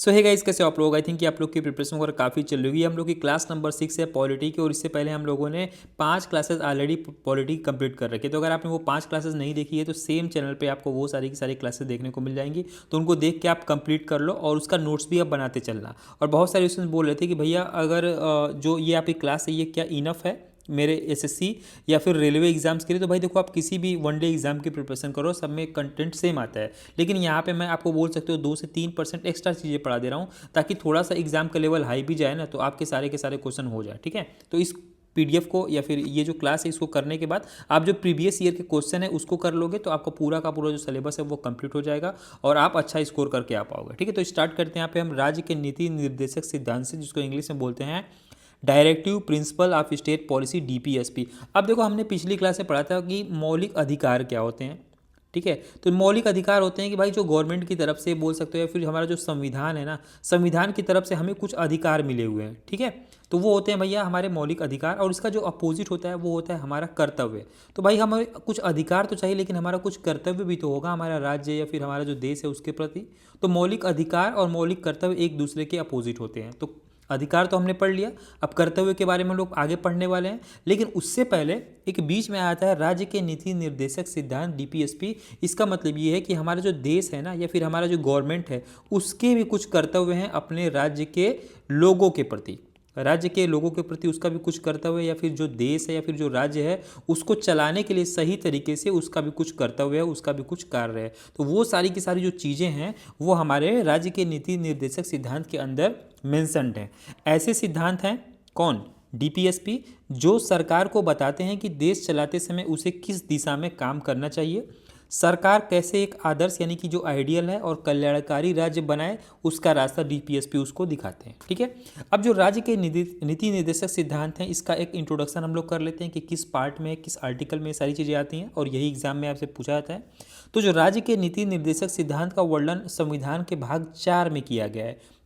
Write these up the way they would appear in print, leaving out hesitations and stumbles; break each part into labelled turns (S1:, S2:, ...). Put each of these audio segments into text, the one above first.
S1: सो है गाइस, कैसे हो आप लोग। आई थिंक कि आप लोग की प्रिपरेशन वगैरह काफ़ी चल रही है। हम लोग की क्लास नंबर 6 है पॉलिटी की, और इससे पहले हम लोगों ने 5 क्लासेस ऑलरेडी पॉलिटी कंप्लीट कर रखी है। तो अगर आपने वो 5 क्लासेस नहीं देखी है तो सेम चैनल पे आपको वो सारी की सारी क्लासेस देखने को मिल जाएंगी। तो उनको देख के आप कंप्लीट कर लो और उसका नोट्स भी आप बनाते चलना। और बहुत सारे स्टूडेंट्स बोल रहे थे कि भैया अगर जो ये आपकी क्लास है ये क्या इनफ है मेरे एसएससी या फिर रेलवे एग्जाम्स के लिए। तो भाई देखो, आप किसी भी वनडे एग्जाम की प्रिपरेशन करो, सब में कंटेंट सेम आता है। लेकिन यहाँ पे मैं आपको बोल सकते हो 2 से 3% एक्स्ट्रा चीज़ें पढ़ा दे रहा हूँ, ताकि थोड़ा सा एग्जाम का लेवल हाई भी जाए ना, तो आपके सारे के सारे क्वेश्चन हो जाए। ठीक है, तो इस पीडीएफ को या फिर ये जो क्लास है इसको करने के बाद आप जो प्रीवियस ईयर के क्वेश्चन है उसको कर लोगे तो आपका पूरा का पूरा जो सिलेबस है वो कंप्लीट हो जाएगा और आप अच्छा स्कोर करके आ पाओगे। ठीक है, तो स्टार्ट करते हैं। यहाँ पे हम राज्य के नीति निर्देशक सिद्धांत से, जिसको इंग्लिश में बोलते हैं directive principle of state policy DPSP. अब देखो, हमने पिछली क्लास में पढ़ा था कि मौलिक अधिकार क्या होते हैं। ठीक है, तो मौलिक अधिकार होते हैं कि भाई जो गवर्नमेंट की तरफ से बोल सकते हो, या फिर हमारा जो संविधान है ना, संविधान की तरफ से हमें कुछ अधिकार मिले हुए हैं। ठीक है, तो वो होते हैं भैया हमारे मौलिक अधिकार, और इसका जो अपोजिट होता है वो होता है हमारा कर्तव्य। तो भाई हमें कुछ अधिकार तो चाहिए, लेकिन हमारा कुछ कर्तव्य भी तो होगा हमारा राज्य या फिर हमारा जो देश है उसके प्रति। तो मौलिक अधिकार और मौलिक कर्तव्य एक दूसरे के अपोजिट होते हैं। तो अधिकार तो हमने पढ़ लिया, अब कर्तव्य के बारे में लोग आगे पढ़ने वाले हैं। लेकिन उससे पहले एक बीच में आता है राज्य के नीति निर्देशक सिद्धांत डीपीएसपी। इसका मतलब ये है कि हमारा जो देश है ना, या फिर हमारा जो गवर्नमेंट है, उसके भी कुछ कर्तव्य हैं अपने राज्य के लोगों के प्रति। राज्य के लोगों के प्रति उसका भी कुछ कर्तव्य है, या फिर जो देश है या फिर जो राज्य है उसको चलाने के लिए सही तरीके से उसका भी कुछ कर्तव्य है, उसका भी कुछ कार्य है। तो वो सारी की सारी जो चीज़ें हैं वो हमारे राज्य के नीति निर्देशक सिद्धांत के अंदर मेंशन्ड हैं। ऐसे सिद्धांत हैं कौन? डीपीएसपी, जो सरकार को बताते हैं कि देश चलाते समय उसे किस दिशा में काम करना चाहिए, सरकार कैसे एक आदर्श यानी कि जो आइडियल है और कल्याणकारी राज्य बनाए, उसका रास्ता डीपीएसपी उसको दिखाते हैं। ठीक है, अब जो राज्य के नीति निर्देशक सिद्धांत हैं इसका एक इंट्रोडक्शन हम लोग कर लेते हैं कि किस पार्ट में, किस आर्टिकल में सारी चीज़ें आती हैं, और यही एग्जाम में आपसे पूछा जाता है। तो जो राज्य के नीति निर्देशक सिद्धांत का वर्णन संविधान के भाग 4 में किया गया है।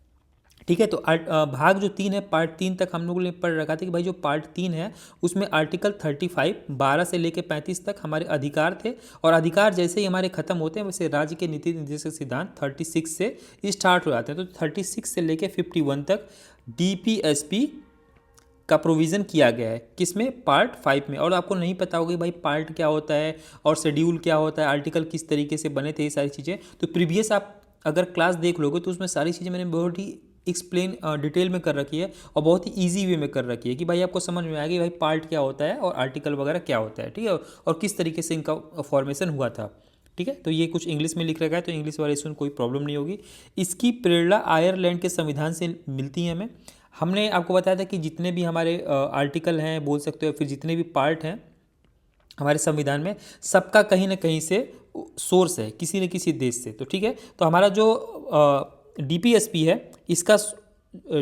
S1: ठीक है, तो भाग जो 3 है, पार्ट 3 तक हम लोगों ने पढ़ रखा था कि भाई जो पार्ट 3 है उसमें आर्टिकल 35 12 से लेकर 35 तक हमारे अधिकार थे, और अधिकार जैसे ही हमारे खत्म होते हैं वैसे राज्य के नीति निर्देशक सिद्धांत 36 से स्टार्ट हो जाते हैं। तो 36 से लेकर 51 तक डीपीएसपी का प्रोविज़न किया गया है, किसमें? पार्ट 5 में। और आपको नहीं पता होगा कि भाई पार्ट क्या होता है और शेड्यूल क्या होता है, आर्टिकल किस तरीके से बने थे, ये सारी चीज़ें तो प्रीवियस आप अगर क्लास देख लोगे तो उसमें सारी चीज़ें मैंने बहुत ही एक्सप्लेन डिटेल में कर रखी है और बहुत ही इजी वे में कर रखी है कि भाई आपको समझ में आएगी भाई पार्ट क्या होता है और आर्टिकल वगैरह क्या होता है। ठीक है, और किस तरीके से इनका फॉर्मेशन हुआ था। ठीक है, तो ये कुछ इंग्लिश में लिख रखा है, तो इंग्लिश वाले इसमें कोई प्रॉब्लम नहीं होगी। इसकी प्रेरणा आयरलैंड के संविधान से मिलती है हमें। हमने आपको बताया था कि जितने भी हमारे आर्टिकल हैं बोल सकते हो, फिर जितने भी पार्ट हैं हमारे संविधान में, सबका कहीं ना कहीं से सोर्स है किसी न किसी देश से। तो ठीक है, तो हमारा जो डीपीएसपी है, इसका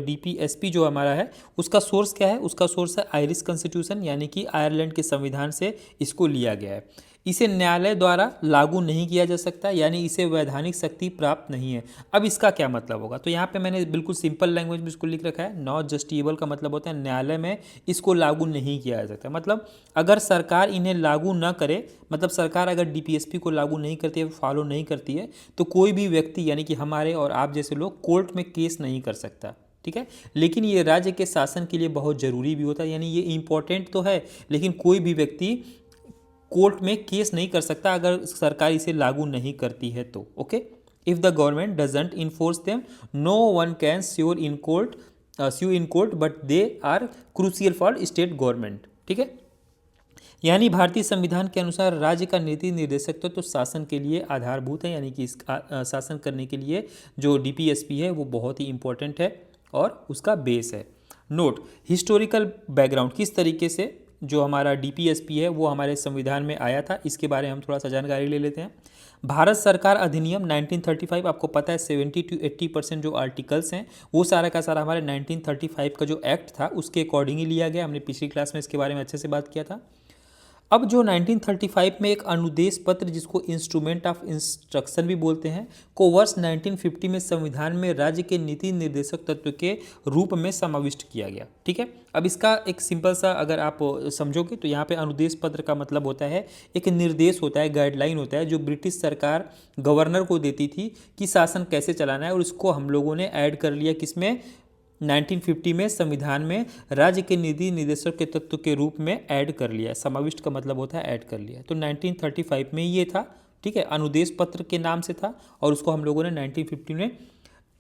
S1: डीपीएसपी जो हमारा है उसका सोर्स क्या है? उसका सोर्स है आयरिश कॉन्स्टिट्यूशन, यानी कि आयरलैंड के संविधान से इसको लिया गया है। इसे न्यायालय द्वारा लागू नहीं किया जा सकता, यानी इसे वैधानिक शक्ति प्राप्त नहीं है। अब इसका क्या मतलब होगा? तो यहाँ पे मैंने बिल्कुल सिंपल लैंग्वेज में इसको लिख रखा है। नॉट जस्टिएबल का मतलब होता है न्यायालय में इसको लागू नहीं किया जा सकता। मतलब अगर सरकार इन्हें लागू ना करे, मतलब सरकार अगर डीपीएसपी को लागू नहीं करती है, फॉलो नहीं करती है, तो कोई भी व्यक्ति यानी कि हमारे और आप जैसे लोग कोर्ट में केस नहीं कर सकता। ठीक है, लेकिन ये राज्य के शासन के लिए बहुत ज़रूरी भी होता है, यानी ये इंपॉर्टेंट तो है, लेकिन कोई भी व्यक्ति कोर्ट में केस नहीं कर सकता अगर सरकार इसे लागू नहीं करती है तो। Okay, if the government doesn't enforce them, no one can sue in court but they are crucial for state government. ठीक है, यानी भारतीय संविधान के अनुसार राज्य का नीति निर्देशक तो शासन के लिए आधारभूत है, यानी कि इसका शासन करने के लिए जो डीपीएसपी है वो बहुत ही इंपॉर्टेंट है और उसका बेस है। नोट, हिस्टोरिकल बैकग्राउंड, किस तरीके से जो हमारा डीपीएसपी है वो हमारे संविधान में आया था, इसके बारे में हम थोड़ा सा जानकारी ले लेते हैं। भारत सरकार अधिनियम 1935, आपको पता है 70 to 80% जो आर्टिकल्स हैं वो सारा का सारा हमारे 1935 का जो एक्ट था उसके अकॉर्डिंग ही लिया गया। हमने पिछली क्लास में इसके बारे में अच्छे से बात किया था। अब जो 1935 में एक अनुदेश पत्र जिसको इंस्ट्रूमेंट ऑफ इंस्ट्रक्शन भी बोलते हैं को वर्ष 1950 में संविधान में राज्य के नीति निर्देशक तत्व के रूप में समाविष्ट किया गया। ठीक है, अब इसका एक सिंपल सा अगर आप समझोगे तो यहाँ पे अनुदेश पत्र का मतलब होता है एक निर्देश होता है, गाइडलाइन होता है जो ब्रिटिश सरकार गवर्नर को देती थी कि शासन कैसे चलाना है, और इसको हम लोगों ने ऐड कर लिया किसमें, 1950 में संविधान में राज्य के नीति निर्देशक के तत्व के रूप में ऐड कर लिया। समाविष्ट का मतलब होता है ऐड कर लिया। तो 1935 में ये था, ठीक है, अनुदेश पत्र के नाम से था, और उसको हम लोगों ने 1950 में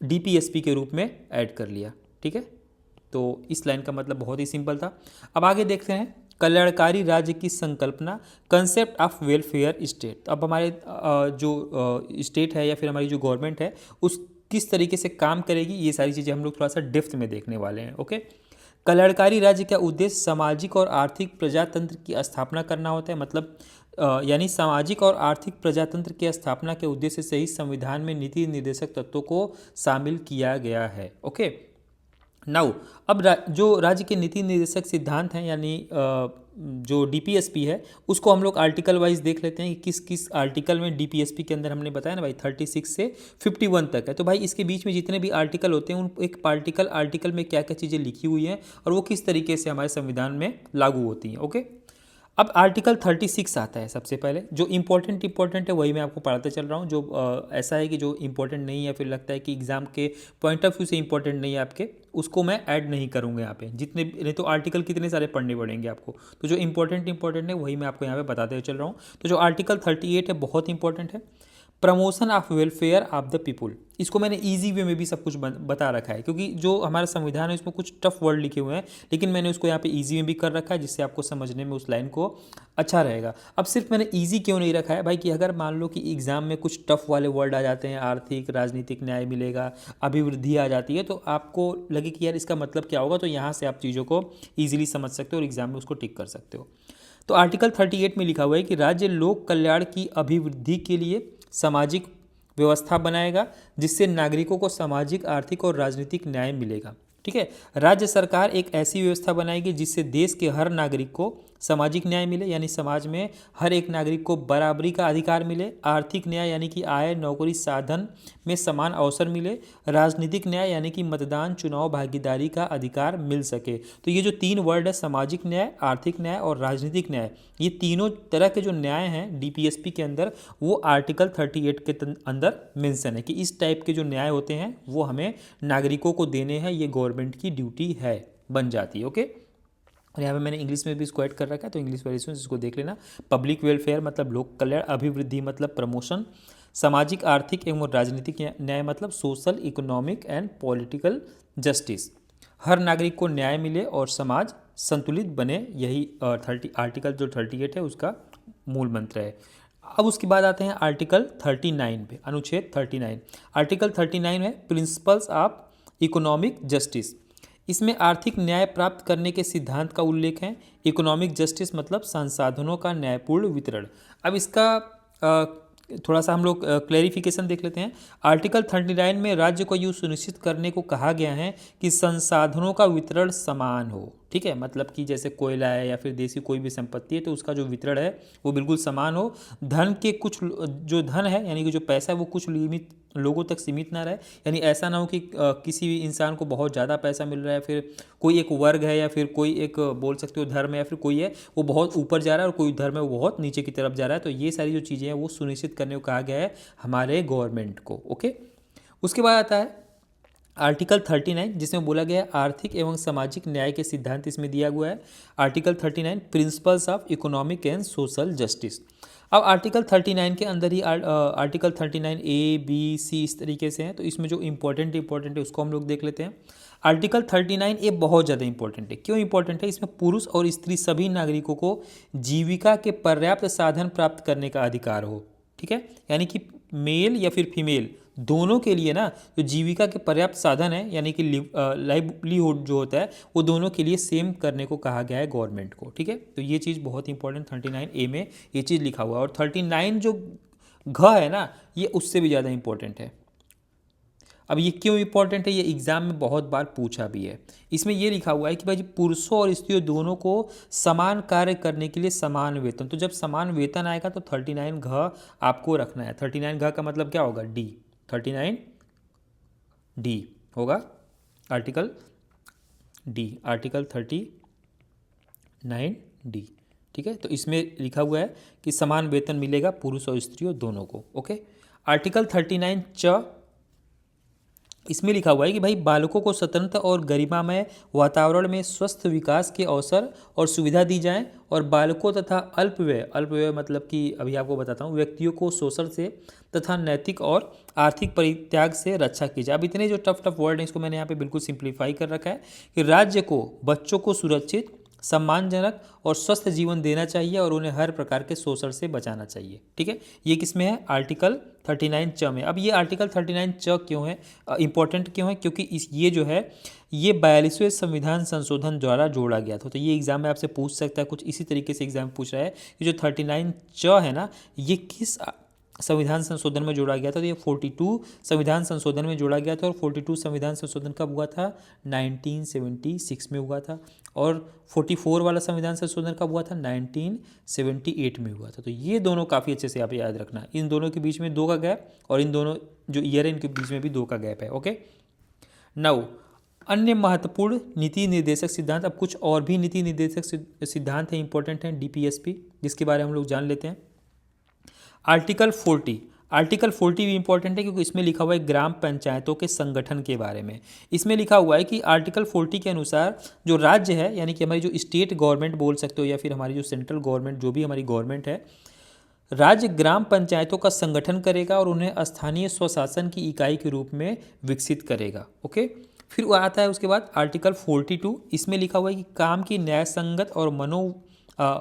S1: डीपीएसपी के रूप में ऐड कर लिया। ठीक है, तो इस लाइन का मतलब बहुत ही सिंपल था। अब आगे देखते हैं कल्याणकारी राज्य की संकल्पना, कंसेप्ट ऑफ वेलफेयर स्टेट। अब हमारे जो स्टेट है या फिर हमारी जो गवर्नमेंट है उस किस तरीके से काम करेगी, ये सारी चीज़ें हम लोग थोड़ा सा डेप्थ में देखने वाले हैं। ओके, कल्याणकारी राज्य का उद्देश्य सामाजिक और आर्थिक प्रजातंत्र की स्थापना करना होता है। मतलब यानी सामाजिक और आर्थिक प्रजातंत्र की स्थापना के उद्देश्य से ही संविधान में नीति निर्देशक तत्वों को शामिल किया गया है। ओके, नाउ अब जो राज्य के नीति निर्देशक सिद्धांत हैं यानी जो डीपीएसपी है उसको हम लोग आर्टिकल वाइज देख लेते हैं कि किस किस आर्टिकल में डीपीएसपी के अंदर हमने बताया ना भाई 36 से 51 तक है। तो भाई इसके बीच में जितने भी आर्टिकल होते हैं उन एक आर्टिकल में क्या क्या चीज़ें लिखी हुई हैं और वो किस तरीके से हमारे संविधान में लागू होती हैं। ओके, अब आर्टिकल 36 आता है। सबसे पहले जो इंपॉर्टेंट है वही मैं आपको पढ़ाते चल रहा हूँ। जो ऐसा है कि जो इंपॉर्टेंट नहीं है, फिर लगता है कि एग्जाम के पॉइंट ऑफ व्यू से इंपॉर्टेंट नहीं है आपके, उसको मैं ऐड नहीं करूँगा यहाँ पे। जितने नहीं तो आर्टिकल कितने सारे पढ़ने पड़ेंगे आपको, तो जो इंपॉर्टेंट है वही मैं आपको यहाँ पे बताते चल रहा हूँ। तो जो आर्टिकल 38 है बहुत इंपॉर्टेंट है, promotion of welfare of the people. इसको मैंने इजी वे में भी सब कुछ बता रखा है, क्योंकि जो हमारा संविधान है इसमें कुछ टफ वर्ड लिखे हुए हैं, लेकिन मैंने उसको यहाँ पे इजी में भी कर रखा है जिससे आपको समझने में उस लाइन को अच्छा रहेगा। अब सिर्फ मैंने इजी क्यों नहीं रखा है भाई कि अगर मान लो कि एग्जाम में कुछ टफ वाले वर्ड आ जाते हैं, आर्थिक राजनीतिक न्याय मिलेगा, अभिवृद्धि आ जाती है, तो आपको लगे कि यार इसका मतलब क्या होगा, तो यहाँ से आप चीज़ों को ईजिली समझ सकते हो और एग्जाम में उसको टिक कर सकते हो। तो आर्टिकल 38 में लिखा हुआ है कि राज्य लोक कल्याण की अभिवृद्धि के लिए सामाजिक व्यवस्था बनाएगा जिससे नागरिकों को सामाजिक, आर्थिक और राजनीतिक न्याय मिलेगा। ठीक है, राज्य सरकार एक ऐसी व्यवस्था बनाएगी जिससे देश के हर नागरिक को सामाजिक न्याय मिले, यानी समाज में हर एक नागरिक को बराबरी का अधिकार मिले, आर्थिक न्याय यानी कि आय, नौकरी, साधन में समान अवसर मिले, राजनीतिक न्याय यानी कि मतदान, चुनाव, भागीदारी का अधिकार मिल सके। तो ये जो तीन वर्ड है, सामाजिक न्याय, आर्थिक न्याय और राजनीतिक न्याय, ये तीनों तरह के जो न्याय हैं डीपीएसपी के अंदर वो आर्टिकल 38 के अंदर मेंशन है कि इस टाइप के जो न्याय होते हैं वो हमें नागरिकों को देने हैं, ये गवर्नमेंट की ड्यूटी है, बन जाती है। ओके, और यहाँ पे मैंने इंग्लिश में भी इसको ऐड कर रखा है, तो इंग्लिश वेरिएशन इसको देख लेना। पब्लिक वेलफेयर मतलब लोक कल्याण, अभिवृद्धि मतलब प्रमोशन, सामाजिक, आर्थिक एवं राजनीतिक न्याय मतलब social, economic and political justice. हर नागरिक को न्याय मिले और समाज संतुलित बने, यही आर्टिकल जो 38 है उसका मूल मंत्र है। अब उसके बाद आते हैं आर्टिकल 39 पे, अनुच्छेद 39। आर्टिकल 39 है प्रिंसिपल्स ऑफ इकोनॉमिक जस्टिस। इसमें आर्थिक न्याय प्राप्त करने के सिद्धांत का उल्लेख है। इकोनॉमिक जस्टिस मतलब संसाधनों का न्यायपूर्ण वितरण। अब इसका थोड़ा सा हम लोग क्लैरिफिकेशन देख लेते हैं। आर्टिकल 39 में राज्य को यूँ सुनिश्चित करने को कहा गया है कि संसाधनों का वितरण समान हो। ठीक है, मतलब कि जैसे कोयला है या फिर देसी कोई भी संपत्ति है तो उसका जो वितरण है वो बिल्कुल समान हो। धन के कुछ जो धन है यानी कि जो पैसा है वो कुछ लिमिट लोगों तक सीमित ना रहे, यानी ऐसा ना हो कि किसी भी इंसान को बहुत ज़्यादा पैसा मिल रहा है, फिर कोई एक वर्ग है या फिर कोई एक बोल सकते हो धर्म है या फिर कोई है वो बहुत ऊपर जा रहा है और कोई धर्म है वो बहुत नीचे की तरफ जा रहा है। तो ये सारी जो चीज़ें हैं वो सुनिश्चित करने को कहा गया है हमारे गवर्नमेंट को। ओके, उसके बाद आता है आर्टिकल 39 जिसमें बोला गया है आर्थिक एवं सामाजिक न्याय के सिद्धांत इसमें दिया हुआ है। Article 39 principles of economic and social justice. अब आर्टिकल 39 के अंदर ही आर्टिकल 39 ए बी सी इस तरीके से हैं, तो इसमें जो इंपॉर्टेंट है उसको हम लोग देख लेते हैं। आर्टिकल 39 ए बहुत ज़्यादा इंपॉर्टेंट है। क्यों इंपॉर्टेंट है? इसमें पुरुष और स्त्री सभी नागरिकों को जीविका के पर्याप्त साधन प्राप्त करने का अधिकार हो। ठीक है, यानी कि मेल या फिर फीमेल दोनों के लिए ना जो जीविका के पर्याप्त साधन है यानी कि लाइवलीहुड जो होता है वो दोनों के लिए सेम करने को कहा गया है गवर्नमेंट को। ठीक है, तो ये चीज़ बहुत इंपॉर्टेंट 39 ए में ये चीज़ लिखा हुआ है। और 39 जो घ है ना ये उससे भी ज़्यादा इंपॉर्टेंट है। अब ये क्यों इंपॉर्टेंट है, ये एग्जाम में बहुत बार पूछा भी है। इसमें ये लिखा हुआ है कि भाई पुरुषों और स्त्रियों दोनों को समान कार्य करने के लिए समान वेतन। तो जब समान वेतन आएगा तो 39 घ आपको रखना है। 39 घ का मतलब क्या होगा, डी, 39 डी होगा आर्टिकल डी, आर्टिकल 39 डी। ठीक है, तो इसमें लिखा हुआ है कि समान वेतन मिलेगा पुरुष और स्त्रियों दोनों को। ओके, आर्टिकल 39 च, इसमें लिखा हुआ है कि भाई बालकों को स्वतंत्र और गरिमामय वातावरण में स्वस्थ विकास के अवसर और सुविधा दी जाए और बालकों तथा अल्पव्यय, अल्पव्यय मतलब कि अभी आपको बताता हूँ, व्यक्तियों को शोषण से तथा नैतिक और आर्थिक परित्याग से रक्षा की जाए। अब इतने जो टफ टफ वर्ड हैं इसको मैंने यहाँ पे बिल्कुल सिंप्लीफाई कर रखा है कि राज्य को बच्चों को सुरक्षित, सम्मानजनक और स्वस्थ जीवन देना चाहिए और उन्हें हर प्रकार के शोषण से बचाना चाहिए। ठीक है, ये किस में है, आर्टिकल 39 च में। अब ये आर्टिकल 39 च क्यों है इंपॉर्टेंट, क्यों है, क्योंकि ये जो है ये 42वें संविधान संशोधन द्वारा जोड़ा गया था। तो ये एग्जाम में आपसे पूछ सकता है, कुछ इसी तरीके से एग्जाम पूछ रहा है कि जो 39 च है ना, ये किस संविधान संशोधन में जोड़ा गया था। तो ये 42 संविधान संशोधन में जोड़ा गया था और 42 संविधान संशोधन कब हुआ था, 1976 में हुआ था। और 44 वाला संविधान संशोधन कब हुआ था, 1978 में हुआ था। तो ये दोनों काफ़ी अच्छे से आप याद रखना, इन दोनों के बीच में 2 का गैप और इन दोनों जो ईयर है इनके बीच में भी 2 का गैप है। ओके, नाउ अन्य महत्वपूर्ण नीति निर्देशक सिद्धांत। अब कुछ और भी नीति निर्देशक सिद्धांत हैं, इंपॉर्टेंट हैं, डीपीएसपी, जिसके बारे में हम लोग जान लेते हैं। आर्टिकल 40, आर्टिकल 40 भी इंपॉर्टेंट है क्योंकि इसमें लिखा हुआ है ग्राम पंचायतों के संगठन के बारे में। इसमें लिखा हुआ है कि आर्टिकल 40 के अनुसार जो राज्य है, यानी कि हमारी जो स्टेट गवर्नमेंट बोल सकते हो या फिर हमारी जो सेंट्रल गवर्नमेंट, जो भी हमारी गवर्नमेंट है, राज्य ग्राम पंचायतों का संगठन करेगा और उन्हें स्थानीय स्वशासन की इकाई के रूप में विकसित करेगा। ओके, फिर वो आता है उसके बाद आर्टिकल 42, इसमें लिखा हुआ है कि काम की न्यायसंगत और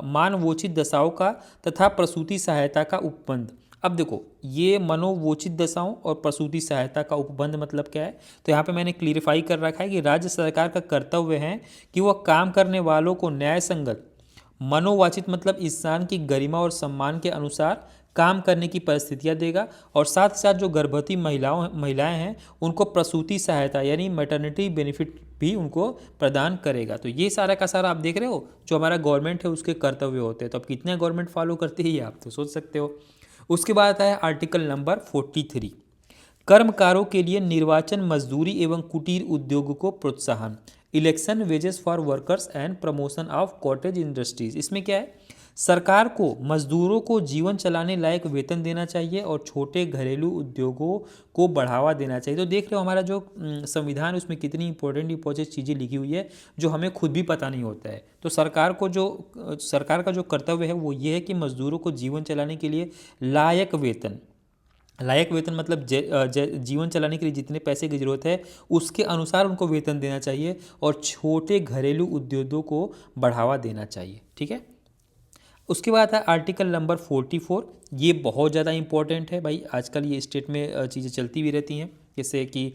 S1: मानवोचित दशाओं का तथा प्रसूति सहायता का उपबंध। अब देखो, ये मनोवोचित दशाओं और प्रसूति सहायता का उपबंध मतलब क्या है, तो यहाँ पे मैंने क्लियरिफाई कर रखा है कि राज्य सरकार का कर्तव्य है कि वह काम करने वालों को न्याय संगत, मनोवाचित मतलब इंसान की गरिमा और सम्मान के अनुसार काम करने की परिस्थितियां देगा और साथ साथ जो गर्भवती महिलाएं हैं उनको प्रसूति सहायता यानी मैटरनिटी बेनिफिट भी उनको प्रदान करेगा। तो ये सारा का सारा आप देख रहे हो जो हमारा गवर्नमेंट है उसके कर्तव्य होते हैं। तो अब कितने गवर्नमेंट फॉलो करती है ये आप तो सोच सकते हो। उसके बाद आता है आर्टिकल नंबर 43, कर्मकारों के लिए निर्वाचन, मजदूरी एवं कुटीर उद्योग को प्रोत्साहन, election wages for workers and promotion of cottage industries. इसमें क्या है, सरकार को मजदूरों को जीवन चलाने लायक वेतन देना चाहिए और छोटे घरेलू उद्योगों को बढ़ावा देना चाहिए। तो देख रहे हो हमारा जो संविधान उसमें कितनी इंपॉर्टेंट चीज़ें लिखी हुई है जो हमें खुद भी पता नहीं होता है। तो सरकार का जो कर्तव्य है वो ये है कि मजदूरों को जीवन चलाने के लिए लायक वेतन मतलब जीवन चलाने के लिए जितने पैसे की ज़रूरत है उसके अनुसार उनको वेतन देना चाहिए और छोटे घरेलू उद्योगों को बढ़ावा देना चाहिए। ठीक है, उसके बाद है आर्टिकल नंबर 44, ये बहुत ज़्यादा इंपॉर्टेंट है भाई। आजकल ये स्टेट में चीज़ें चलती भी रहती हैं, जैसे कि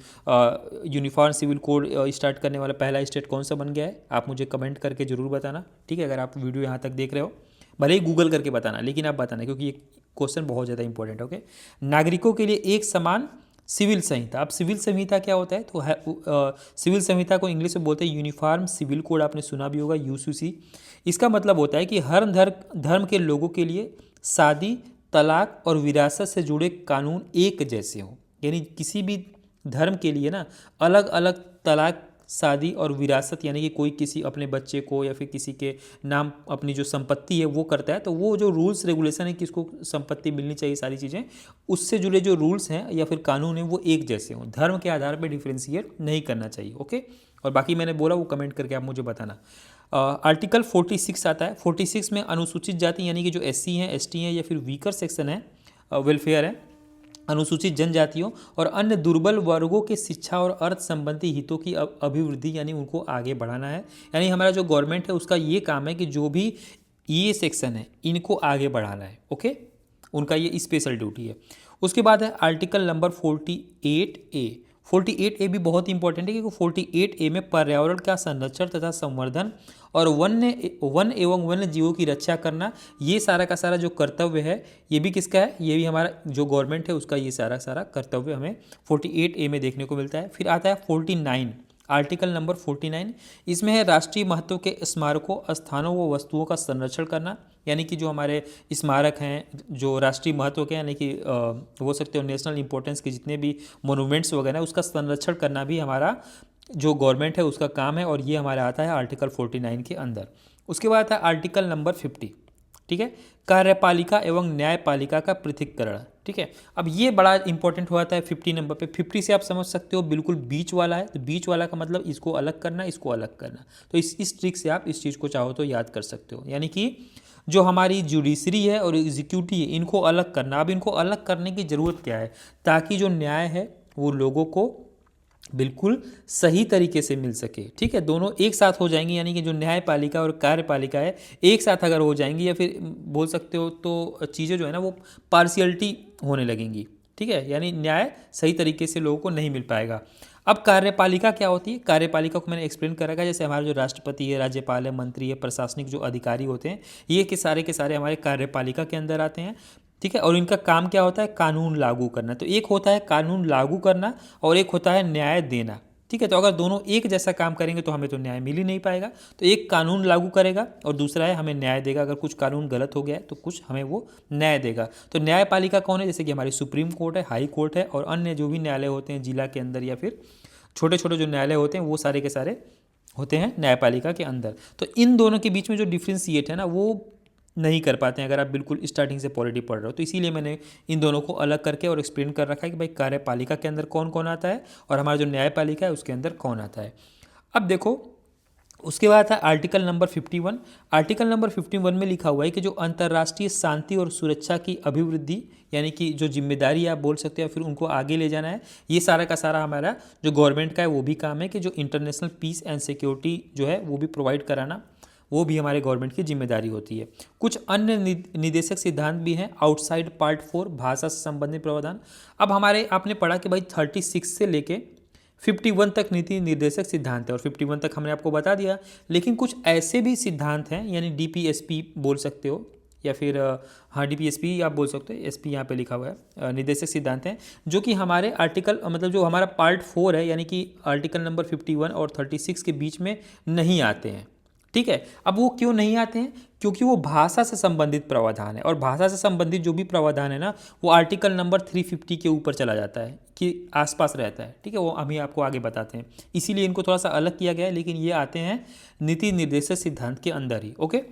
S1: यूनिफॉर्म सिविल कोड स्टार्ट करने वाला पहला स्टेट कौन सा बन गया है, आप मुझे कमेंट करके ज़रूर बताना। ठीक है, अगर आप वीडियो यहाँ तक देख रहे हो भले ही गूगल करके बताना, लेकिन आप बताना क्योंकि ये क्वेश्चन बहुत ज़्यादा इंपॉर्टेंट है। ओके, नागरिकों के लिए एक समान सिविल संहिता। अब सिविल संहिता क्या होता है, तो सिविल संहिता को इंग्लिश में बोलते हैं यूनिफॉर्म सिविल कोड, आपने सुना भी होगा यूसीसी। इसका मतलब होता है कि हर धर्म के लोगों के लिए शादी, तलाक और विरासत से जुड़े कानून एक जैसे हों। यानी किसी भी धर्म के लिए ना अलग अलग तलाक, शादी और विरासत, यानी कि कोई किसी अपने बच्चे को या फिर किसी के नाम अपनी जो संपत्ति है वो करता है, तो वो जो रूल्स रेगुलेशन है कि इसको संपत्ति मिलनी चाहिए, सारी चीज़ें उससे जुड़े जो रूल्स हैं या फिर कानून हैं वो एक जैसे हों, धर्म के आधार पर डिफ्रेंशिएट नहीं करना चाहिए। ओके, और बाकी मैंने बोला वो कमेंट करके आप मुझे बताना। आर्टिकल 46 आता है। 46 में अनुसूचित जाति यानी कि जो SC हैं, ST हैं या फिर वीकर सेक्शन है, वेलफेयर है, अनुसूचित जनजातियों और अन्य दुर्बल वर्गों के शिक्षा और अर्थ संबंधी हितों की अभिवृद्धि यानी उनको आगे बढ़ाना है। यानी हमारा जो गवर्नमेंट है उसका ये काम है कि जो भी ये सेक्शन है इनको आगे बढ़ाना है। ओके, उनका ये स्पेशल ड्यूटी है। उसके बाद है आर्टिकल नंबर 48A। 48A भी बहुत इंपॉर्टेंट है क्योंकि 48A में पर्यावरण का संरक्षण तथा संवर्धन और वन एवं वन्य जीवों की रक्षा करना, ये सारा का सारा जो कर्तव्य है ये भी किसका है, ये भी हमारा जो गवर्नमेंट है उसका ये सारा सारा कर्तव्य हमें 48A में देखने को मिलता है। फिर आता है 49, आर्टिकल नंबर 49, इसमें है राष्ट्रीय महत्व के स्मारकों, स्थानों व वस्तुओं का संरक्षण करना, यानी कि जो हमारे स्मारक हैं जो राष्ट्रीय महत्व के, यानी कि बोल सकते हो नेशनल इंपॉर्टेंस के जितने भी मोनूमेंट्स वगैरह उसका संरक्षण करना भी हमारा जो गवर्नमेंट है उसका काम है, और ये हमारा आता है आर्टिकल 49 के अंदर। उसके बाद आता है आर्टिकल नंबर 50, ठीक है, कार्यपालिका एवं न्यायपालिका का पृथक्करण, ठीक है। अब ये बड़ा इंपॉर्टेंट हो जाता है 50 नंबर पे। 50 से आप समझ सकते हो बिल्कुल बीच वाला है, तो बीच वाला का मतलब इसको अलग करना, इसको अलग करना, तो इस ट्रिक से आप इस चीज़ को चाहो तो याद कर सकते हो, यानी कि जो हमारी जुडिशरी है और एग्जीक्यूटिव है इनको अलग करना। अब इनको अलग करने की ज़रूरत क्या है, ताकि जो न्याय है वो लोगों को बिल्कुल सही तरीके से मिल सके, ठीक है। दोनों एक साथ हो जाएंगी, यानी कि जो न्यायपालिका और कार्यपालिका है एक साथ अगर हो जाएंगी, या फिर बोल सकते हो तो चीज़ें जो है ना वो पार्शियलिटी होने लगेंगी, ठीक है, यानी न्याय सही तरीके से लोगों को नहीं मिल पाएगा। अब कार्यपालिका क्या होती है, कार्यपालिका को मैंने एक्सप्लेन कर रखा है, जैसे हमारे जो राष्ट्रपति है, राज्यपाल है, मंत्री है, प्रशासनिक जो अधिकारी होते हैं ये के सारे हमारे कार्यपालिका के अंदर आते हैं, ठीक है। और इनका काम क्या होता है, कानून लागू करना। तो एक होता है कानून लागू करना और एक होता है न्याय देना, ठीक है। तो अगर दोनों एक जैसा काम करेंगे तो हमें तो न्याय मिल ही नहीं पाएगा। तो एक कानून लागू करेगा और दूसरा है हमें न्याय देगा। अगर कुछ कानून गलत हो गया है तो कुछ हमें वो न्याय देगा। तो न्यायपालिका कौन है, जैसे कि हमारी सुप्रीम कोर्ट है, हाई कोर्ट है, और अन्य जो भी न्यायालय होते हैं जिला के अंदर या फिर छोटे छोटे जो न्यायालय होते हैं वो सारे के सारे होते हैं न्यायपालिका के अंदर। तो इन दोनों के बीच में जो डिफ्रेंशिएट है ना वो नहीं कर पाते हैं अगर आप बिल्कुल स्टार्टिंग से पॉलिटी पढ़ रहे हो। तो इसीलिए मैंने इन दोनों को अलग करके और एक्सप्लेन कर रखा है कि भाई कार्यपालिका के अंदर कौन कौन आता है और हमारा जो न्यायपालिका है उसके अंदर कौन आता है। अब देखो उसके बाद था आर्टिकल नंबर 51। आर्टिकल नंबर 51 में लिखा हुआ है कि जो अंतर्राष्ट्रीय शांति और सुरक्षा की अभिवृद्धि, यानी कि जो जिम्मेदारी आप बोल सकते हो फिर उनको आगे ले जाना है, ये सारा का सारा हमारा जो गवर्नमेंट का है वो भी काम है कि जो इंटरनेशनल पीस एंड सिक्योरिटी जो है वो भी प्रोवाइड कराना, वो भी हमारे गवर्नमेंट की जिम्मेदारी होती है। कुछ अन्य निदेशक सिद्धांत भी हैं आउटसाइड पार्ट 4 भाषा से संबंधित प्रावधान। अब हमारे आपने पढ़ा कि भाई 36 से लेके 51 तक नीति निर्देशक सिद्धांत है और 51 तक हमने आपको बता दिया। लेकिन कुछ ऐसे भी सिद्धांत हैं, यानी DPSP बोल सकते हो या फिर हाँ DPSP आप बोल सकते हो, SP यहाँ पे लिखा हुआ है, निर्देशक सिद्धांत हैं जो कि हमारे आर्टिकल मतलब जो हमारा पार्ट 4 है, यानी कि आर्टिकल नंबर 51 और 36 के बीच में नहीं आते हैं, ठीक है। अब वो क्यों नहीं आते हैं, क्योंकि वो भाषा से संबंधित प्रावधान है और भाषा से संबंधित जो भी प्रावधान है ना वो आर्टिकल नंबर 350 के ऊपर चला जाता है कि आसपास रहता है, ठीक है। वो हम ही आपको आगे बताते हैं, इसीलिए इनको थोड़ा सा अलग किया गया है, लेकिन ये आते हैं नीति निर्देशक सिद्धांत के अंदर ही, ओके।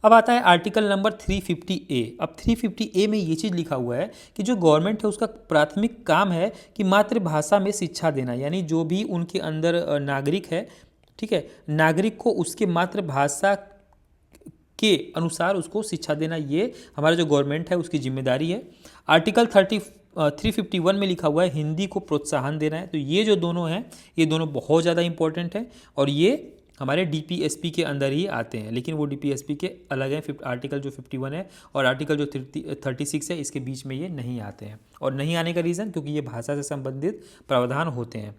S1: अब आता है आर्टिकल नंबर 350A। अब 350A में ये चीज़ लिखा हुआ है कि जो गवर्नमेंट है उसका प्राथमिक काम है कि मातृभाषा में शिक्षा देना, यानी जो भी उनके अंदर नागरिक है, ठीक है, नागरिक को उसके मातृभाषा के अनुसार उसको शिक्षा देना, ये हमारा जो गवर्नमेंट है उसकी जिम्मेदारी है। आर्टिकल 351 में लिखा हुआ है हिंदी को प्रोत्साहन देना है। तो ये जो दोनों हैं ये दोनों बहुत ज़्यादा इंपॉर्टेंट हैं और ये हमारे DPSP के अंदर ही आते हैं, लेकिन वो DPSP के अलग हैं। आर्टिकल जो 51 है और आर्टिकल जो 36 है इसके बीच में ये नहीं आते हैं, और नहीं आने का रीज़न क्योंकि ये भाषा से संबंधित प्रावधान होते हैं।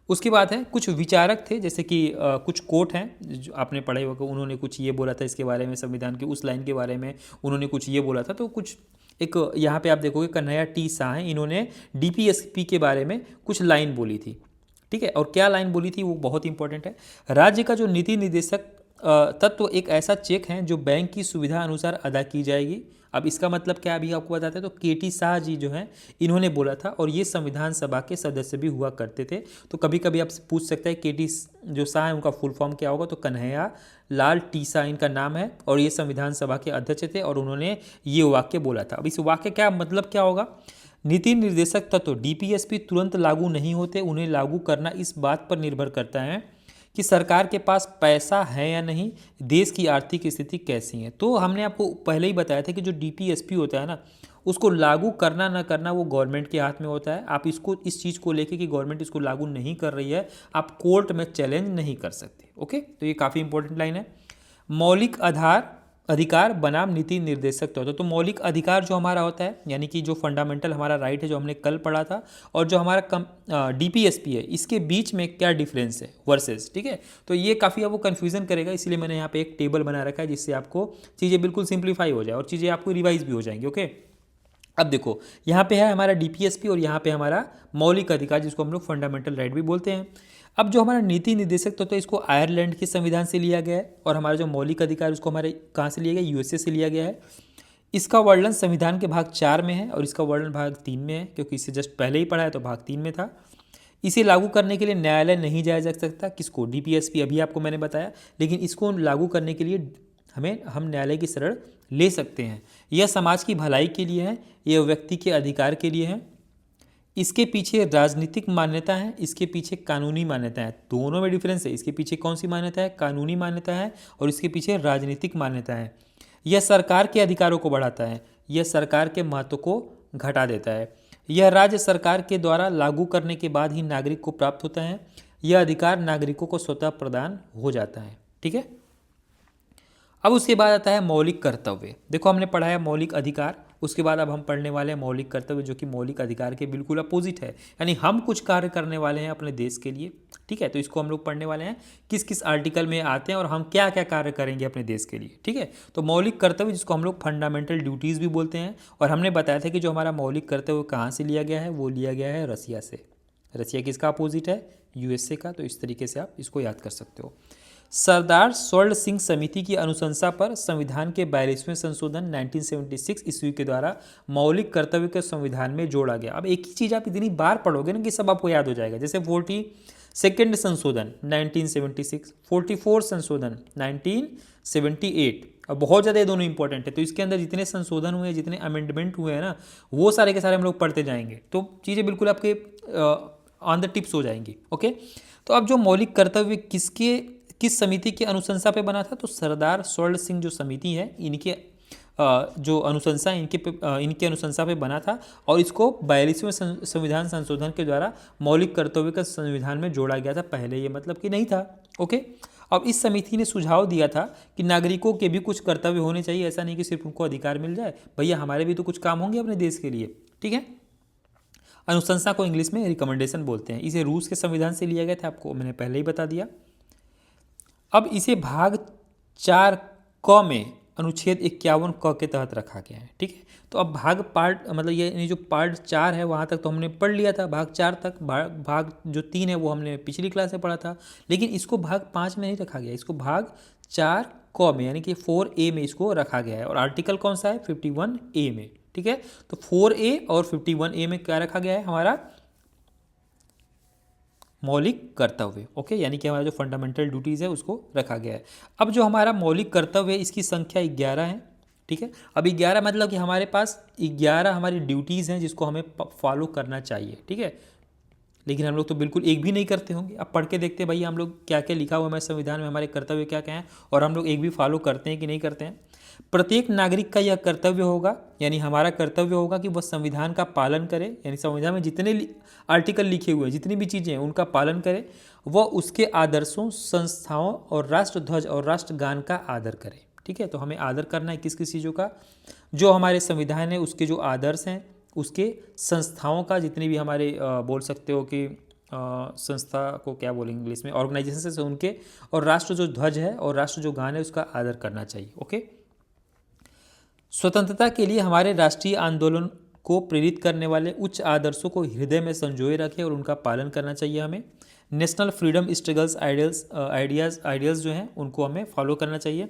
S1: उसके बाद है कुछ विचारक थे, जैसे कि कुछ कोर्ट हैं जो आपने पढ़े होगा, उन्होंने कुछ ये बोला था इसके बारे में, संविधान की उस लाइन के बारे में उन्होंने कुछ ये बोला था। तो कुछ एक यहाँ पे आप देखोगे कन्हैया T शाह हैं, इन्होंने DPSP के बारे में कुछ लाइन बोली थी, ठीक है। और क्या लाइन बोली थी वो बहुत इंपॉर्टेंट है। राज्य का जो नीति निर्देशक तत्व एक ऐसा चेक है जो बैंक की सुविधा अनुसार अदा की जाएगी। अब इसका मतलब क्या अभी आपको बताते हैं। तो KT शाह जी जो हैं इन्होंने बोला था और ये संविधान सभा के सदस्य भी हुआ करते थे। तो कभी कभी आपसे पूछ सकते हैं KT जो शाह है उनका फुल फॉर्म क्या होगा, तो कन्हैया लाल T शाह इनका नाम है और ये संविधान सभा के अध्यक्ष थे और उन्होंने ये वाक्य बोला था। अब इस वाक्य क्या मतलब क्या होगा, नीति निर्देशक तत्व DPSP तुरंत लागू नहीं होते, उन्हें लागू करना इस बात पर निर्भर करता है कि सरकार के पास पैसा है या नहीं, देश की आर्थिक स्थिति कैसी है। तो हमने आपको पहले ही बताया था कि जो DPSP होता है ना उसको लागू करना ना करना वो गवर्नमेंट के हाथ में होता है। आप इसको इस चीज़ को लेके कि गवर्नमेंट इसको लागू नहीं कर रही है आप कोर्ट में चैलेंज नहीं कर सकते, ओके। तो ये काफ़ी इंपॉर्टेंट लाइन है। मौलिक आधार अधिकार बनाम नीति निर्देशक तौर तो मौलिक अधिकार जो हमारा होता है, यानी कि जो फंडामेंटल हमारा राइट है जो हमने कल पढ़ा था, और जो हमारा डीपीएसपी है, इसके बीच में क्या डिफरेंस है वर्सेस, ठीक है। तो ये काफ़ी आपको कन्फ्यूजन करेगा, इसलिए मैंने यहाँ पे एक टेबल बना रखा है जिससे आपको चीज़ें बिल्कुल सिंप्लीफाई हो जाए और चीज़ें आपको रिवाइज भी हो जाएंगी। ओके, अब देखो यहाँ पे है हमारा डीपीएसपी और यहाँ पे हमारा मौलिक अधिकार जिसको हम लोग फंडामेंटल राइट भी बोलते हैं। अब जो हमारा नीति निर्देशक तो इसको आयरलैंड के संविधान से लिया गया है, और हमारा जो मौलिक अधिकार उसको हमारे कहाँ से लिया गया, यूएसए से लिया गया है। इसका वर्णन संविधान के भाग 4 में है और इसका वर्णन भाग 3 में है, क्योंकि इसे जस्ट पहले ही पढ़ा है तो भाग 3 में था। इसे लागू करने के लिए न्यायालय नहीं जाया जा सकता, किसको, डीपीएसपी, अभी आपको मैंने बताया, लेकिन इसको लागू करने के लिए हम न्यायालय की शरण ले सकते हैं। यह समाज की भलाई के लिए है, यह व्यक्ति के अधिकार के लिए है। इसके पीछे राजनीतिक मान्यता है, इसके पीछे कानूनी मान्यता है, दोनों में डिफरेंस है। इसके पीछे कौन सी मान्यता है, कानूनी मान्यता है, और इसके पीछे राजनीतिक मान्यता है। यह सरकार के अधिकारों को बढ़ाता है, यह सरकार के महत्व को घटा देता है। यह राज्य सरकार के द्वारा लागू करने के बाद ही नागरिक को प्राप्त होता है। यह अधिकार नागरिकों को स्वतः प्रदान हो जाता है, ठीक है। अब उसके बाद आता है मौलिक कर्तव्य। देखो हमने पढ़ा है मौलिक अधिकार, उसके बाद अब हम पढ़ने वाले हैं मौलिक कर्तव्य, जो कि मौलिक अधिकार के बिल्कुल अपोजिट है, यानी हम कुछ कार्य करने वाले हैं अपने देश के लिए, ठीक है। तो इसको हम लोग पढ़ने वाले हैं किस किस आर्टिकल में आते हैं और हम क्या क्या कार्य करेंगे अपने देश के लिए, ठीक है। तो मौलिक कर्तव्य जिसको हम लोग फंडामेंटल ड्यूटीज़ भी बोलते हैं, और हमने बताया था कि जो हमारा मौलिक कर्तव्य कहाँ से लिया गया है, वो लिया गया है रसिया से। रसिया किसका अपोजिट है, यूएसए का। तो इस तरीके से आप इसको याद कर सकते हो। सरदार स्वर्ण सिंह समिति की अनुशंसा पर संविधान के 42वें संशोधन 1976 ईस्वी के द्वारा मौलिक कर्तव्य के संविधान में जोड़ा गया। अब एक ही चीज़ आप इतनी बार पढ़ोगे ना कि सब आपको याद हो जाएगा। जैसे 42nd संशोधन 1976, 44 संशोधन 1978, और बहुत ज़्यादा ये दोनों इंपॉर्टेंट है। तो इसके अंदर जितने संशोधन हुए, जितने अमेंडमेंट हुए हैं ना, वो सारे के सारे हम लोग पढ़ते जाएंगे, तो चीज़ें बिल्कुल आपके ऑन द टिप्स हो जाएंगी। ओके, तो अब जो मौलिक कर्तव्य किस समिति की अनुशंसा पे बना था, तो सरदार स्वर्ण सिंह जो समिति है, इनके जो अनुशंसा इनके अनुशंसा पे बना था, और इसको 42वें संविधान संशोधन के द्वारा मौलिक कर्तव्य का संविधान में जोड़ा गया था। पहले ये मतलब कि नहीं था। ओके, अब इस समिति ने सुझाव दिया था कि नागरिकों के भी कुछ कर्तव्य होने चाहिए, ऐसा नहीं कि सिर्फ उनको अधिकार मिल जाए, भैया हमारे भी तो कुछ काम होंगे अपने देश के लिए, ठीक है। अनुशंसा को इंग्लिश में रिकमेंडेशन बोलते हैं। इसे रूस के संविधान से लिया गया था, आपको मैंने पहले ही बता दिया। अब इसे भाग 4 क में अनुच्छेद 51 क के तहत रखा गया है, ठीक है। तो अब मतलब ये जो पार्ट 4 है वहाँ तक तो हमने पढ़ लिया था, भाग 4 तक। भाग जो 3 है वो हमने पिछली क्लास में पढ़ा था, लेकिन इसको भाग 5 में नहीं रखा गया, इसको भाग 4 क में यानी कि 4A में इसको रखा गया है। और आर्टिकल कौन सा है, 51A में, ठीक है। तो 4A और 51A में क्या रखा गया है, हमारा मौलिक कर्तव्य। ओके, यानी कि हमारा जो फंडामेंटल ड्यूटीज़ है उसको रखा गया है। अब जो हमारा मौलिक कर्तव्य है इसकी संख्या 11 है, ठीक है। अब 11 मतलब कि हमारे पास 11 हमारी ड्यूटीज़ हैं जिसको हमें फॉलो करना चाहिए, ठीक है। लेकिन हम लोग तो बिल्कुल एक भी नहीं करते होंगे। अब पढ़ के देखते हैं भाई हम लोग क्या क्या लिखा हुआ है हमारे संविधान में, हमारे कर्तव्य क्या क्या हैं, और हम लोग एक भी फॉलो करते हैं कि नहीं करते हैं। प्रत्येक नागरिक का यह कर्तव्य होगा, यानी हमारा कर्तव्य होगा कि वह संविधान का पालन करे, यानी संविधान में जितने आर्टिकल लिखे हुए हैं, जितनी भी चीज़ें हैं उनका पालन करे। वह उसके आदर्शों, संस्थाओं और राष्ट्रध्वज और राष्ट्रगान का आदर करे, ठीक है। तो हमें आदर करना है किस किस चीज़ों का, जो हमारे संविधान है उसके जो आदर्श हैं, उसके संस्थाओं का, जितने भी हमारे बोल सकते हो कि संस्था को क्या बोलेंगे इंग्लिश में, ऑर्गेनाइजेशन से उनके, और राष्ट्र जो ध्वज है और राष्ट्र जो गान है उसका आदर करना चाहिए। ओके, स्वतंत्रता के लिए हमारे राष्ट्रीय आंदोलन को प्रेरित करने वाले उच्च आदर्शों को हृदय में संजोए रखें और उनका पालन करना चाहिए हमें। नेशनल फ्रीडम स्ट्रगल्स आइडियल्स जो हैं उनको हमें फॉलो करना चाहिए।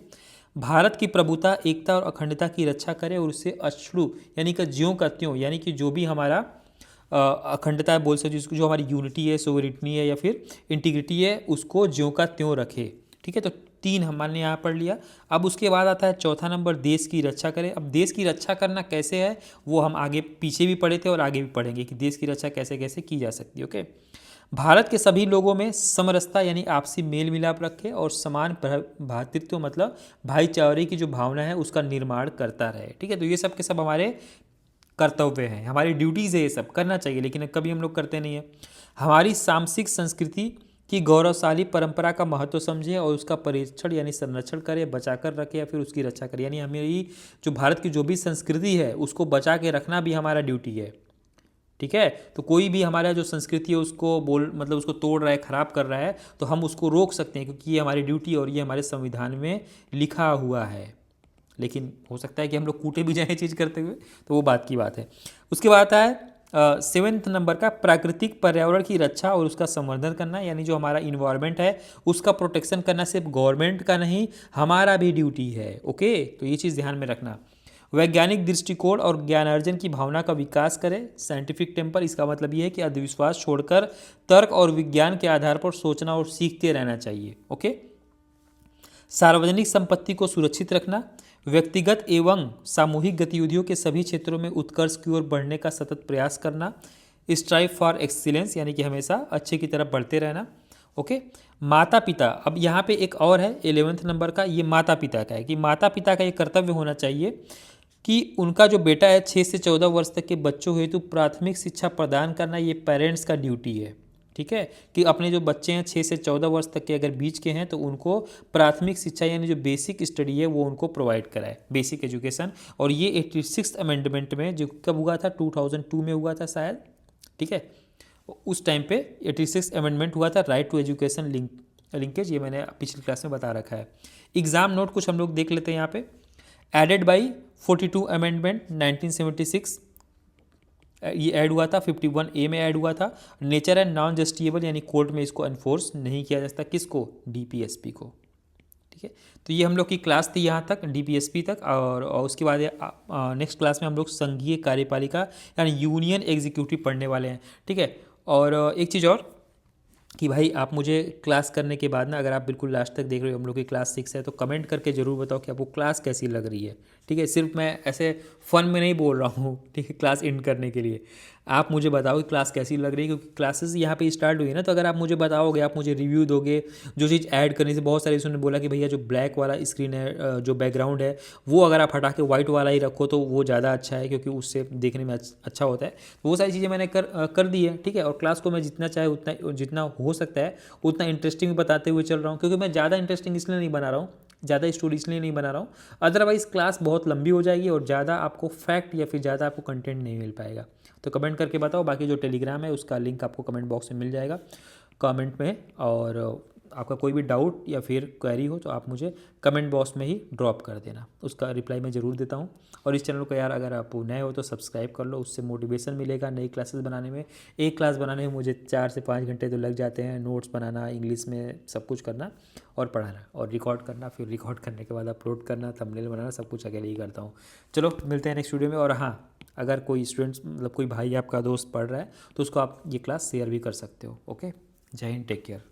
S1: भारत की प्रभुता, एकता और अखंडता की रक्षा करें और उससे अछड़ू यानी कि ज्यों का त्यों, यानी कि जो भी हमारा अखंडता बोल सकते जिसको, जो हमारी यूनिटी है, सोवरिटी है या फिर इंटीग्रिटी है, उसको ज्यों का त्यों रखे, ठीक है। तो 3 हमने यहाँ पढ़ लिया। अब उसके बाद आता है चौथा नंबर, देश की रक्षा करें। अब देश की रक्षा करना कैसे है वो हम आगे पीछे भी पढ़े थे और आगे भी पढ़ेंगे कि देश की रक्षा कैसे कैसे की जा सकती है। ओके, भारत के सभी लोगों में समरसता यानी आपसी मेल मिलाप रखे और समान भ्रातृत्व मतलब भाईचारे की जो भावना है उसका निर्माण करता रहे, ठीक है। तो ये सब के सब हमारे कर्तव्य हैं, हमारी ड्यूटीज़ है, ये सब करना चाहिए, लेकिन कभी हम लोग करते नहीं हैं। हमारी सांस्कृतिक संस्कृति कि गौरवशाली परंपरा का महत्व समझे और उसका परीक्षण यानी संरक्षण करे, बचा कर रखे या फिर उसकी रक्षा करे। यानी हमारी जो भारत की जो भी संस्कृति है उसको बचा के रखना भी हमारा ड्यूटी है। ठीक है, तो कोई भी हमारा जो संस्कृति है उसको मतलब उसको तोड़ रहा है, खराब कर रहा है, तो हम उसको रोक सकते हैं क्योंकि ये हमारी ड्यूटी और ये हमारे संविधान में लिखा हुआ है। लेकिन हो सकता है कि हम लोग कूटे भी जाएँ चीज़ करते हुए, तो वो बात की बात है। उसके बाद आता है 7वें नंबर का प्राकृतिक पर्यावरण की रक्षा और उसका संवर्धन करना। यानी जो हमारा इन्वायरमेंट है उसका प्रोटेक्शन करना सिर्फ गवर्नमेंट का नहीं, हमारा भी ड्यूटी है। ओके, तो ये चीज़ ध्यान में रखना। वैज्ञानिक दृष्टिकोण और ज्ञानार्जन की भावना का विकास करें। साइंटिफिक टेम्पर, इसका मतलब ये है कि अंधविश्वास छोड़कर तर्क और विज्ञान के आधार पर सोचना और सीखते रहना चाहिए। ओके। सार्वजनिक संपत्ति को सुरक्षित रखना। व्यक्तिगत एवं सामूहिक गतिविधियों के सभी क्षेत्रों में उत्कर्ष की ओर बढ़ने का सतत प्रयास करना। स्ट्राइव फॉर एक्सीलेंस, यानी कि हमेशा अच्छे की तरफ बढ़ते रहना। ओके। माता पिता, अब यहाँ पे एक और है 11वें नंबर का, ये माता पिता का है कि माता पिता का ये कर्तव्य होना चाहिए कि उनका जो बेटा है 6 से 14 वर्ष तक के बच्चों हेतु प्राथमिक शिक्षा प्रदान करना, ये पेरेंट्स का ड्यूटी है। ठीक है, कि अपने जो बच्चे हैं 6 से 14 वर्ष तक के अगर बीच के हैं तो उनको प्राथमिक शिक्षा यानी जो बेसिक स्टडी है वो उनको प्रोवाइड कराए, बेसिक एजुकेशन। और ये 86 अमेंडमेंट में, जो कब हुआ था, 2002 में हुआ था शायद। ठीक है, उस टाइम पे 86 अमेंडमेंट हुआ था, राइट टू एजुकेशन लिंकेज, ये मैंने पिछली क्लास में बता रखा है। एग्जाम नोट कुछ हम लोग देख लेते हैं यहाँ पे। एडेड बाई 42 अमेंडमेंट 1976, ये ऐड हुआ था, 51A में ऐड हुआ था। नेचर एंड नॉन जस्टिएबल, यानी कोर्ट में इसको एनफोर्स नहीं किया जा सकता, किसको, DPSP को। ठीक है, तो ये हम लोग की क्लास थी यहाँ तक, DPSP तक। और उसके बाद नेक्स्ट क्लास में हम लोग संघीय कार्यपालिका यानी यूनियन एग्जीक्यूटिव पढ़ने वाले हैं। ठीक है, और एक चीज़ और कि भाई आप मुझे क्लास करने के बाद ना, अगर आप बिल्कुल लास्ट तक देख रहे हो, हम लोग की क्लास 6 है, तो कमेंट करके ज़रूर बताओ कि आपको क्लास कैसी लग रही है। ठीक है, सिर्फ मैं ऐसे फ़न में नहीं बोल रहा हूँ, ठीक है, क्लास एंड करने के लिए। आप मुझे बताओ कि क्लास कैसी लग रही है, क्योंकि क्लासेस यहाँ पे स्टार्ट हुई है ना, तो अगर आप मुझे बताओगे, आप मुझे रिव्यू दोगे, जो चीज़ ऐड करने से बहुत सारे इसने बोला कि भैया जो ब्लैक वाला स्क्रीन है, जो बैकग्राउंड है, वो अगर आप हटा के वाइट वाला ही रखो तो वो ज़्यादा अच्छा है, क्योंकि उससे देखने में अच्छा होता है। तो वो सारी चीज़ें मैंने कर दी है। ठीक है, और क्लास को मैं जितना चाहे उतना, जितना हो सकता है उतना इंटरेस्टिंग बताते हुए चल रहा हूँ, क्योंकि मैं ज़्यादा इंटरेस्टिंग इसलिए नहीं बना रहा हूँ, ज़्यादा स्टोरी इसलिए नहीं बना रहा हूँ, अदरवाइज़ क्लास बहुत लंबी हो जाएगी और ज़्यादा आपको फैक्ट या फिर ज़्यादा आपको कंटेंट नहीं मिल पाएगा। तो कमेंट करके बताओ। बाकी जो टेलीग्राम है उसका लिंक आपको कमेंट बॉक्स में मिल जाएगा, कमेंट में। और आपका कोई भी डाउट या फिर क्वेरी हो तो आप मुझे कमेंट बॉक्स में ही ड्रॉप कर देना, उसका रिप्लाई मैं ज़रूर देता हूँ। और इस चैनल को यार अगर आप नए हो तो सब्सक्राइब कर लो, उससे मोटिवेशन मिलेगा नई क्लासेस बनाने में। एक क्लास बनाने में मुझे 4 से 5 घंटे तो लग जाते हैं, नोट्स बनाना, इंग्लिश में सब कुछ करना और पढ़ाना और रिकॉर्ड करना, फिर रिकॉर्ड करने के बाद अपलोड करना, थंबनेल बनाना, सब कुछ अकेले ही करता हूँ। चलो मिलते हैं नेक्स्ट वीडियो में। और हाँ, अगर कोई स्टूडेंट्स, मतलब कोई भाई आपका दोस्त पढ़ रहा है तो उसको आप ये क्लास शेयर भी कर सकते हो। ओके, जय हिंद, टेक केयर।